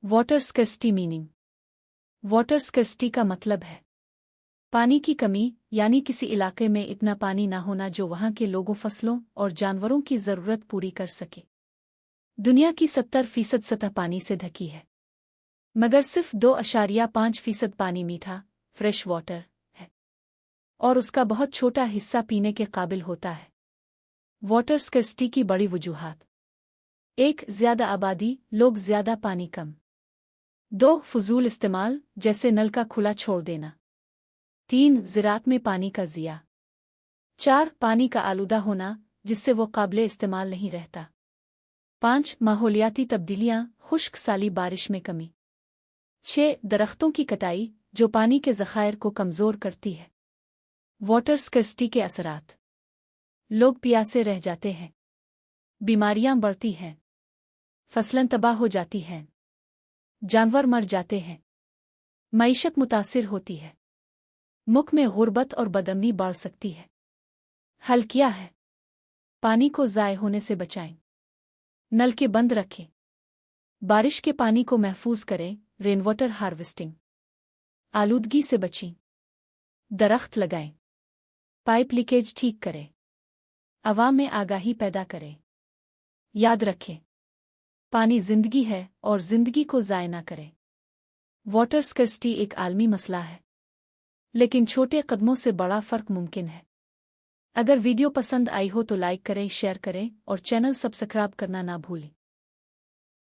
Water scarcity meaning. Water scarcity का मतलब है पानी की कमी, यानी किसी इलाके में इतना पानी ना होना जो वहां के लोगों, फसलों और जानवरों की ज़रूरत पूरी कर सके। दुनिया की 70% सतह पानी से ढकी है, मगर सिर्फ 2.5% पानी मीठा फ्रेश वाटर है और उसका बहुत छोटा हिस्सा पीने के काबिल होता है। वाटर स्कर्सिटी की बड़ी वजूहात: 1. ज़्यादा आबादी, लोग ज़्यादा, पानी कम। 2. फजूल इस्तेमाल, जैसे नल का खुला छोड़ देना। 3. ज़राअत में पानी का ज़िया। 4. पानी का आलूदा होना, जिससे वो काबिले इस्तेमाल नहीं रहता। 5. माहौलियाती तब्दीलियाँ, खुश्क साली, बारिश में कमी। 6. दरख्तों की कटाई, जो पानी के ज़खायर को कमज़ोर करती है। वाटर स्कर्सिटी के असरात: लोग प्यासे रह जाते हैं, बीमारियां बढ़ती हैं, फसलें तबाह हो जाती हैं, जानवर मर जाते हैं, मईशत मुतासिर होती है, मुल्क में गुर्बत और बदअमनी बढ़ सकती है। हल क्या है? पानी को ज़ाय होने से बचाएं, नल के बंद रखें, बारिश के पानी को महफूज करें, रेन वाटर हार्वेस्टिंग, आलूदगी से बचें, दरख्त लगाएं, पाइप लीकेज ठीक करें, अवाम में आगाही पैदा करें। याद रखें, पानी जिंदगी है और जिंदगी को ज़ाय ना करें। वाटर स्कर्सिटी एक आलमी मसला है, लेकिन छोटे कदमों से बड़ा फ़र्क मुमकिन है। अगर वीडियो पसंद आई हो तो लाइक करें, शेयर करें और चैनल सब्सक्राइब करना ना भूलें।